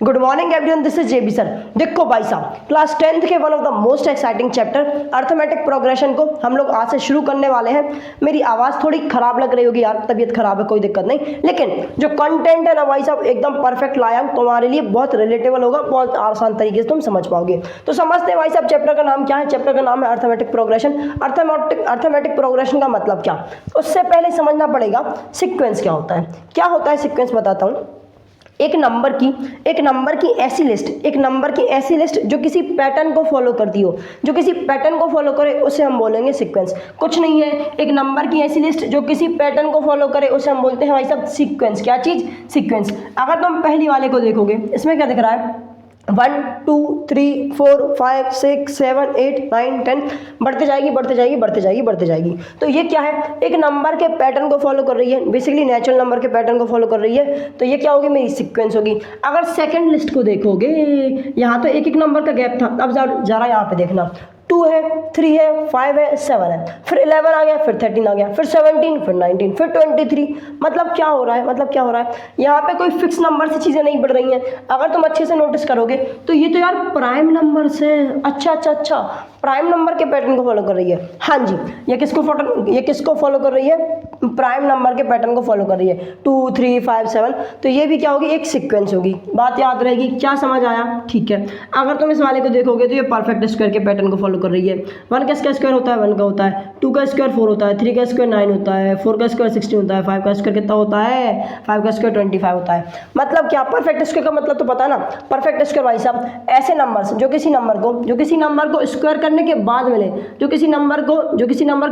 Good morning everyone, this is JB sir. देखो भाई साहब, क्लास 10th के one of the most exciting chapter arithmetic progression को हम लोग आज से शुरू करने वाले हैं। मेरी आवाज़ थोड़ी खराब लग रही होगी यार, तबीयत खराब है, कोई दिक्कत नहीं, लेकिन जो कंटेंट है ना भाई साहब एकदम परफेक्ट लाया हूँ, तुम्हारे लिए बहुत रिलेटेबल होगा, बहुत आसान तरीके से तुम समझ पाओगे। तो समझते हैं भाई साहब चैप्टर का नाम क्या है। चैप्टर का नाम है अर्थमेटिक प्रोग्रेशन। अर्थमेटिक प्रोग्रेशन का मतलब क्या, उससे पहले समझना पड़ेगा सीक्वेंस क्या होता है। क्या होता है सीक्वेंस, बताता हूँ। एक नंबर की ऐसी लिस्ट जो किसी पैटर्न को फॉलो करती हो, जो किसी पैटर्न को फॉलो करे उसे हम बोलेंगे सीक्वेंस। कुछ नहीं है, एक नंबर की ऐसी लिस्ट जो किसी पैटर्न को फॉलो करे उसे हम बोलते हैं भाई साहब सीक्वेंस। क्या चीज़? सीक्वेंस। अगर तुम पहली वाले को देखोगे, इसमें क्या दिख रहा है, 1 2 3 4 5 6 7 8 9 10 बढ़ते जाएगी। तो ये क्या है, एक नंबर के पैटर्न को फॉलो कर रही है, बेसिकली नेचुरल नंबर के पैटर्न को फॉलो कर रही है। तो ये क्या होगी, मेरी सीक्वेंस होगी। अगर सेकंड लिस्ट को देखोगे, यहाँ तो एक नंबर का गैप था, अब जरा यहाँ पे देखना, 2 है, 3 है, 5 है, 7 है, फिर 11 आ गया, फिर 13 आ गया, फिर 17, फिर 19, फिर 23। मतलब क्या हो रहा है, यहाँ पे कोई फिक्स नंबर से चीज़ें नहीं बढ़ रही हैं। अगर तुम अच्छे से नोटिस करोगे तो ये तो यार प्राइम नंबर से, अच्छा, प्राइम नंबर के पैटर्न को फॉलो कर रही है। हाँ जी, ये किसको फॉलो कर रही है, प्राइम नंबर के पैटर्न को फॉलो कर रही है, 2 3 5 7। तो ये भी क्या होगी, एक सीक्वेंस होगी। बात याद रहेगी, क्या समझ आया? ठीक है। अगर तुम इस वाले को देखोगे तो ये परफेक्ट स्क्वायर के पैटर्न को फॉलो कर रही है। 1 का स्क्वायर होता है 1 का होता है, 2 का स्क्वायर 4 होता है, 3 का स्क्वायर 9 होता है, 4 का स्क्वायर 16 होता है, 5 का स्क्वायर कितना होता है, 5 का स्क्वायर 25 होता है। मतलब क्या, परफेक्ट स्क्वायर का मतलब तो पता है ना। परफेक्ट स्क्वायर भाई साहब ऐसे नंबर्स जो किसी नंबर को स्क्वायर करने के बाद मिले, जो किसी नंबर को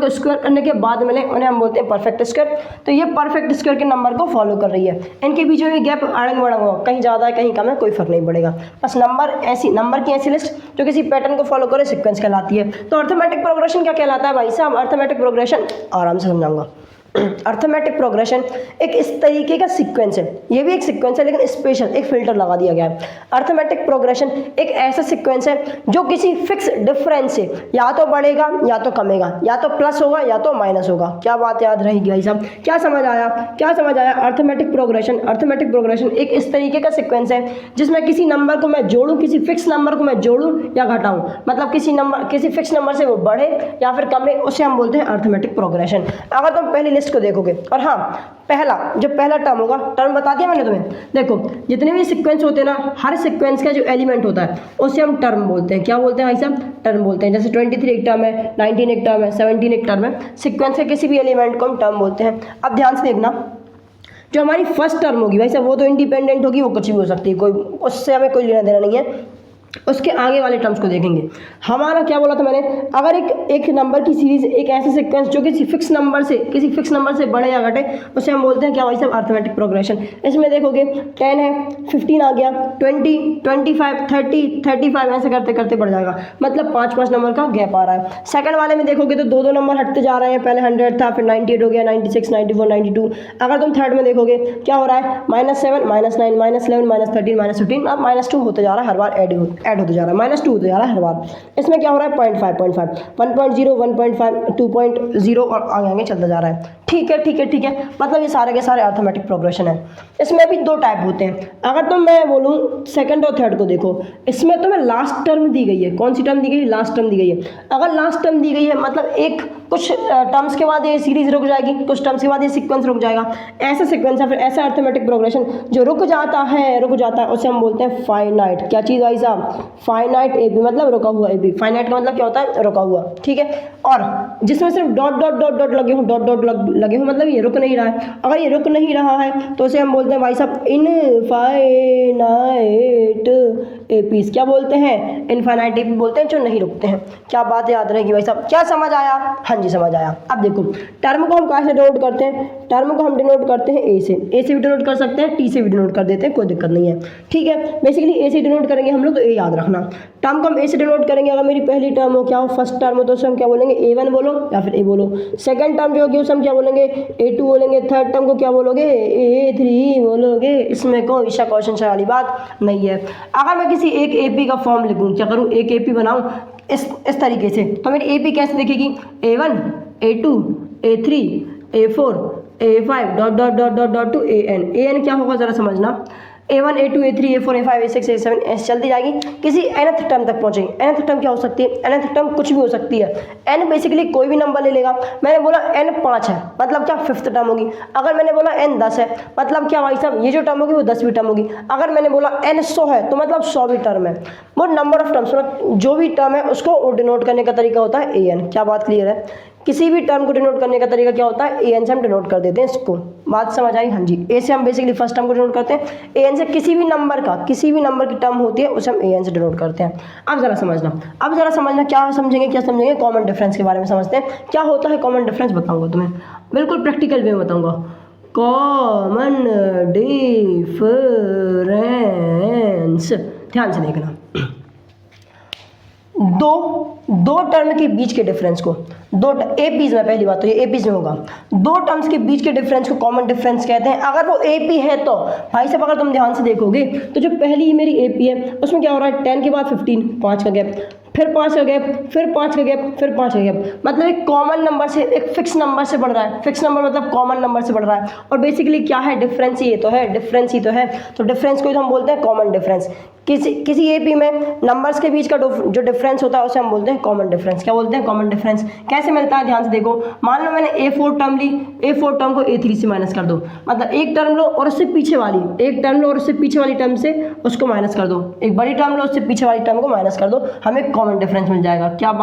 स्क्वायर करने के बाद मिले, उन्हें हम बोलते हैं परफेक्ट स्क्वायर। तो ये परफेक्ट स्क्वायर के नंबर को फॉलो कर रही है। इनके बीच में गैप अड़ंग बड़ंग हो, कहीं ज़्यादा है कहीं कम है, कोई फर्क नहीं पड़ेगा। बस नंबर की ऐसी लिस्ट जो किसी पैटर्न को फॉलो करे सीक्वेंस कहलाती है। तो अर्थमेटिक प्रोग्रेशन क्या कहलाता है भाई साहब? अर्थमेटिक प्रोग्रेशन आराम से समझाऊंगा। अर्थमेटिक प्रोग्रेशन एक इस तरीके का सीक्वेंस है, ये भी एक सीक्वेंस है लेकिन स्पेशल एक फिल्टर लगा दिया गया है। अर्थमेटिक प्रोग्रेशन एक ऐसा सीक्वेंस है जो किसी फिक्स डिफरेंस से या तो बढ़ेगा या तो कमेगा, या तो प्लस होगा या तो माइनस होगा। क्या बात याद रहेगी भाई साहब? क्या समझ आया? अर्थमेटिक प्रोग्रेशन एक इस तरीके का सीक्वेंस है जिसमें किसी नंबर को मैं जोड़ूं, किसी फिक्स नंबर को मैं जोड़ूं या घटाऊं, मतलब किसी फिक्स नंबर से वो बढ़े या फिर कमे, उसे हम बोलते हैं अर्थमेटिक प्रोग्रेशन। अगर तुम पहली को देखोगे, और हाँ, पहला टर्म होगा, टर्म बता दिया मैंने तुम्हें। देखो, जितने भी सीक्वेंस होते हैं ना, हर सीक्वेंस का जो एलिमेंट होता है उसे हम टर्म बोलते हैं। क्या बोलते हैं भाई साहब? टर्म बोलते हैं। जैसे 23 एक टर्म है, 19 एक टर्म है, 17 एक टर्म है। सीक्वेंस के किसी भी एलिमेंट को हम टर्म बोलते हैं। अब ध्यान से देखना, जो हमारी फर्स्ट टर्म होगी भाई साहब वो तो इंडिपेंडेंट होगी, वो कुछ भी हो सकती है, कोई उससे हमें कोई लेना देना नहीं है। उसके आगे वाले टर्म्स को देखेंगे। हमारा क्या बोला था मैंने, अगर एक नंबर की सीरीज, एक ऐसे सीक्वेंस जो किसी फिक्स नंबर से बढ़े या घटे, उसे हम बोलते हैं क्या भाई साहब? Arithmetic progression. इसमें देखोगे 10 है, 15 आ गया, 20 25 30 35 ऐसे करते करते बढ़ जाएगा, मतलब 5 नंबर का गैप आ रहा है। सेकंड वाले में देखोगे तो 2 नंबर हटते जा रहे हैं, पहले 100 था, फिर 98 हो गया, 96 94 92। अगर तुम थर्ड में देखोगे क्या हो रहा है, -7 -9 -11 -13 -15, अब -2 होते जा रहा है, हर बार ऐड होते जा रहा है, -2 होते जा रहा है हर बार। इसमें क्या हो रहा है, 0.5 1.0 1.5 2.0 और आगे चलता जा रहा है। ठीक है, मतलब ये सारे के सारे अर्थमेटिक प्रोग्रेशन है। इसमें भी 2 टाइप होते हैं। अगर तो मैं बोलूँ सेकंड और थर्ड को देखो, इसमें तुम्हें लास्ट टर्म दी गई है। कौन सी टर्म दी गई है? लास्ट टर्म दी गई है। अगर लास्ट टर्म दी गई है मतलब कुछ टर्म्स के बाद ये सीरीज रुक जाएगी, कुछ टर्म्स के बाद ये सीक्वेंस रुक जाएगा, ऐसा सीक्वेंस है। फिर ऐसा अर्थमेटिक प्रोग्रेशन जो रुक जाता है उसे हम बोलते हैं फाइनाइट। क्या चीज़ भाई साहब? फाइनाइट ए बी, मतलब रुका हुआ ए बी। फाइनाइट का मतलब क्या होता है? रुका हुआ। ठीक है। और जिसमें सिर्फ डॉट लगे हो, मतलब ये रुक नहीं रहा है। अगर ये रुक नहीं रहा है तो उसे हम बोलते हैं भाई साहब इनफाइनाइट एपीस। क्या बोलते हैं? इनफाइनाइट एपी बोलते हैं, जो नहीं रुकते हैं। क्या बात याद रहेगी भाई साहब? क्या समझ आया? हाँ जी, समझ आया। अब देखो, टर्म को हम कहाँ से डिनोट करते हैं? टर्म को हम डिनोट करते हैं ए से भी डिनोट कर सकते हैं, टी से भी डिनोट कर देते हैं, कोई दिक्कत नहीं है। ठीक है, बेसिकली ए से डिनोट करेंगे हम लोग, तो ए याद रखना। टर्म को हम ए से डिनोट करेंगे। अगर मेरी पहली टर्म हो, क्या हो, फर्स्ट टर्म हो, तो उसे हम क्या बोलेंगे? A1 बोलो या फिर ए बोलो। सेकंड टर्म जो होगी उसे हम क्या बोलेंगे? A2 बोलेंगे। थर्ड टर्म को क्या बोलोगे? A3 बोलोगे। इसमें कोई क्वेश्चन वाली बात नहीं है। अगर मैं किसी एक AP का फॉर्म लिखूँ, क्या करूँ? एक AP बनाऊँ इस तरीके से, तो मेरी AP कैसे दिखेगी? A1 A2 A3 A4 A5 dot to AN। AN क्या होगा ज़रा समझना। A1 A2 A3 A4 A5 A6 A7 ऐसे चलती जाएगी, किसी nth टर्म तक पहुंचेंगे। nth टर्म क्या हो सकती है? nth टर्म कुछ भी हो सकती है। n बेसिकली कोई भी नंबर ले लेगा। मैंने बोला n 5 है, मतलब क्या फिफ्थ टर्म होगी। अगर मैंने बोला n 10 है, मतलब क्या भाई साहब ये जो टर्म होगी वो 10वीं टर्म होगी। अगर मैंने बोला n 100 है तो मतलब 100वीं टर्म है। वो नंबर ऑफ टर्म्स, मतलब जो भी टर्म है उसको डिनोट करने का तरीका होता है an। क्या बात क्लियर है? किसी भी टर्म को डिनोट करने का तरीका क्या होता है? an से हम डिनोट कर देते हैं इसको। बात समझ आई? हाँ जी। a से हम बेसिकली फर्स्ट टर्म को डिनोट करते हैं, an से किसी भी नंबर की टर्म होती है उसे हम an से डिनोट करते हैं। अब जरा समझना क्या समझेंगे कॉमन डिफरेंस के बारे में समझते हैं। क्या होता है कॉमन डिफरेंस बताऊंगा तुम्हें, बिल्कुल प्रैक्टिकल वे में बताऊंगा। कॉमन डिफरेंस, ध्यान से देखना। दो टर्म के बीच के डिफरेंस को, एपीज में, पहली बात तो ये एपीज में होगा, दो टर्म्स के बीच के डिफरेंस को कॉमन डिफरेंस कहते हैं। अगर वो एपी है तो भाई साहब, अगर तुम ध्यान से देखोगे तो जो पहली मेरी एपी है उसमें क्या हो रहा है? 10 के बाद 15, 5 का गैप, फिर 5 का गैप, फिर 5 का गैप, फिर 5 का गैप, मतलब एक कॉमन नंबर से एक फिक्स नंबर से बढ़ रहा है। फिक्स नंबर मतलब कॉमन नंबर से बढ़ रहा है। और बेसिकली क्या है? डिफरेंस ही तो है। तो डिफरेंस को हम बोलते हैं कॉमन डिफरेंस। किसी एपी में नंबर्स के बीच का जो डिफरेंस होता है उसे हम बोलते हैं कॉमन डिफरेंस। क्या बोलते हैं? Common difference. कैसे मिलता है? ध्यान से देखो। मान लो मैंने A4 टर्म ली, A4 टर्म को A3 से माइनस कर दो, मतलब एक टर्म लो और उससे पीछे वाली टर्म से उसको माइनस कर दो, एक बड़ी टर्म लो उससे पीछे वाली टर्म को माइनस कर दो, हमें कॉमन डिफरेंस मिल जाएगा। क्या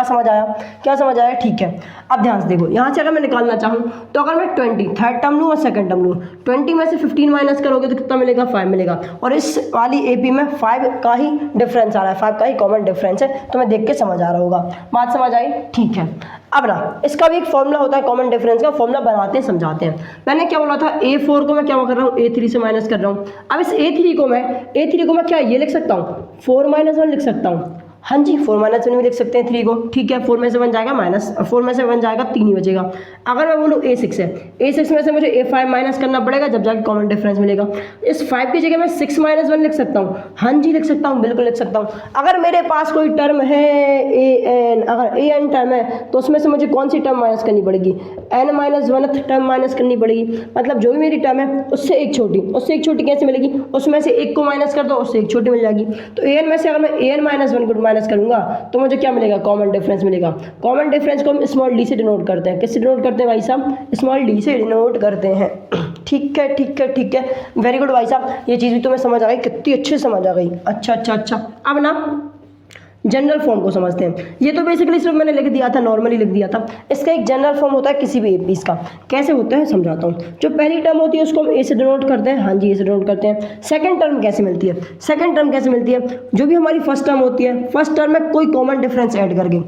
समझ आया? ठीक है। अब ध्यान से देखो, यहाँ से अगर मैं निकालना चाहूँ तो अगर मैं 20 थर्ड टर्म लूँ और सेकंड टर्म लूँ, 20 में से 15 माइनस करोगे तो कितना मिलेगा? 5 मिलेगा। और इस वाली एपी में 5 का ही डिफरेंस आ रहा है, 5 का ही कॉमन डिफरेंस है। तुम्हें देख के समझ आ रहा होगा। बात समझ आई? ठीक है। अब ना इसका भी एक फॉर्मूला होता है कॉमन डिफरेंस का, फॉर्मूला बनाते हैं, समझाते हैं। मैंने क्या बोला था? A4 को मैं क्या कर रहा हूँ? A3 से माइनस कर रहा हूँ। अब इस A3 को मैं क्या ये लिख सकता हूँ? 4 - 1 लिख सकता हूँ। हाँ जी, 4 - 1 भी लिख सकते हैं 3 को। ठीक है, 4 में से 1 जाएगा माइनस, 4 में से 1 जाएगा 3 ही बचेगा। अगर मैं बोलूँ A6 है, A6 में से मुझे A5 माइनस करना पड़ेगा, जब जाके कॉमन डिफरेंस मिलेगा। इस 5 की जगह मैं 6 - 1 लिख सकता हूँ। हाँ जी लिख सकता हूँ, बिल्कुल लिख सकता हूँ। अगर मेरे पास कोई टर्म है an, अगर an टर्म है तो उसमें से मुझे कौन सी टर्म माइनस करनी पड़ेगी? n - 1th टर्म माइनस करनी पड़ेगी। मतलब जो भी मेरी टर्म है उससे एक छोटी कैसे मिलेगी? उसमें से एक को माइनस कर दो, उससे एक छोटी मिल जाएगी। तो an में से अगर मैं an - 1 को माइनस करूंगा तो मुझे क्या मिलेगा? कॉमन डिफरेंस मिलेगा। कॉमन डिफरेंस को हम स्मॉल डी से डिनोट करते हैं। किससे डिनोट करते हैं भाई साहब? स्मॉल डी से डिनोट करते हैं। ठीक है, वेरी गुड भाई साहब, ये चीज़ भी तुम्हें समझ आ गई, कितनी अच्छी समझ आ गई। अच्छा। अब ना जनरल फॉर्म को समझते हैं। ये तो बेसिकली सिर्फ मैंने लिख दिया था, नॉर्मली लिख दिया था। इसका एक जनरल फॉर्म होता है किसी भी एपीज का। कैसे होता है समझाता हूँ। जो पहली टर्म होती है उसको हम ए से डिनोट करते हैं। हाँ जी, ए से डिनोट करते हैं। सेकंड टर्म कैसे मिलती है? जो भी हमारी फर्स्ट टर्म होती है, फर्स्ट टर्म में कोई कॉमन डिफरेंस ऐड करके,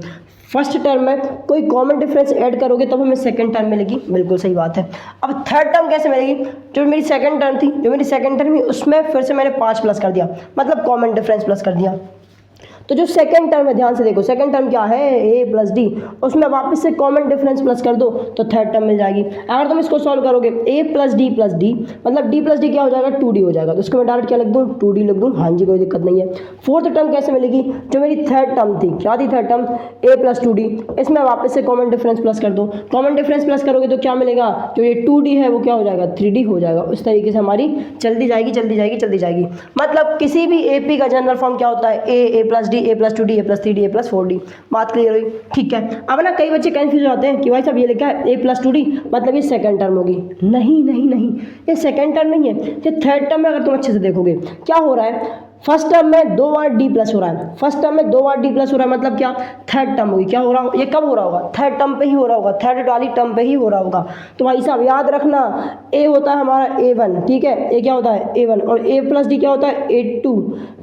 फर्स्ट टर्म में कोई कॉमन डिफरेंस ऐड करोगे तब हमें सेकंड टर्म मिलेगी। बिल्कुल सही बात है। अब थर्ड टर्म कैसे मिलेगी? जो मेरी सेकंड टर्म थी उसमें फिर से मैंने 5 प्लस कर दिया, मतलब कॉमन डिफरेंस प्लस कर दिया। तो जो सेकंड टर्म है, ध्यान से देखो, सेकंड टर्म क्या है? a + d, उसमें वापस से कॉमन डिफरेंस प्लस कर दो तो थर्ड टर्म मिल जाएगी। अगर तुम इसको सॉल्व करोगे a + d + d, मतलब d + d क्या हो जाएगा? 2d हो जाएगा। तो इसको मैं डायरेक्ट क्या लिख दूँ? 2d लिख दूँ। हाँ जी, कोई दिक्कत नहीं है। फोर्थ टर्म कैसे मिलेगी? जो मेरी थर्ड टर्म थी, क्या थी थर्ड टर्म? a + 2d, इसमें वापस से कॉमन डिफरेंस प्लस कर दो। कॉमन डिफरेंस प्लस करोगे तो क्या मिलेगा? जो ये 2d है वो क्या हो जाएगा? 3d हो जाएगा। उस तरीके से हमारी चलती जाएगी। मतलब किसी भी एपी का जनरल फॉर्म क्या होता है? a + d, a + 2d, a + 3d, a + 4d। बात क्लियर हुई? ठीक है। अब ना कई बच्चे कंफ्यूज हो जाते हैं कि भाई साहब ये लिखा है a + 2d, मतलब ये सेकंड टर्म होगी। नहीं, ये सेकंड टर्म नहीं है, ये थर्ड टर्म में। अगर तुम अच्छे से देखोगे क्या हो रहा है, फर्स्ट टर्म में 2 बार d प्लस हो रहा है, मतलब क्या? थर्ड टर्म होगी। क्या हो रहा होगा? ये कब हो रहा होगा? थर्ड टर्म पे ही हो रहा होगा, थर्ड वाली टर्म पे ही हो रहा होगा। तो भाई साहब याद रखना, a होता है हमारा a1, ठीक है, a क्या होता है? a1, और a + d क्या होता है? a2।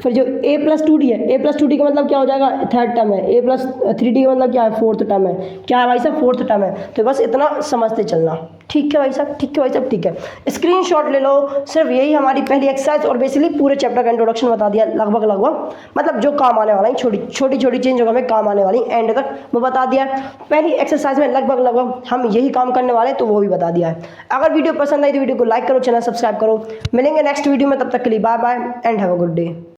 फिर जो a + 2d है, a + 2d का मतलब क्या हो जाएगा? थर्ड टर्म है। a + 3d का मतलब क्या है? फोर्थ टर्म है। क्या है भाई साहब? फोर्थ टर्म है। तो बस इतना समझते चलना। ठीक है भाई साहब, ठीक है। स्क्रीनशॉट ले लो। सिर्फ यही हमारी पहली एक्सरसाइज, और बेसिकली पूरे चैप्टर का इंट्रोडक्शन बता दिया लगभग, मतलब जो काम आने वाला है, छोटी चेंज जो हमें काम आने वाली एंड तक वो बता दिया है। पहली एक्सरसाइज में लगभग हम यही काम करने वाले हैं, तो वो भी बता दिया है। अगर वीडियो पसंद आई तो वीडियो को लाइक करो, चैनल सब्सक्राइब करो। मिलेंगे नेक्स्ट वीडियो में, तब तक के लिए bye bye and have a good day.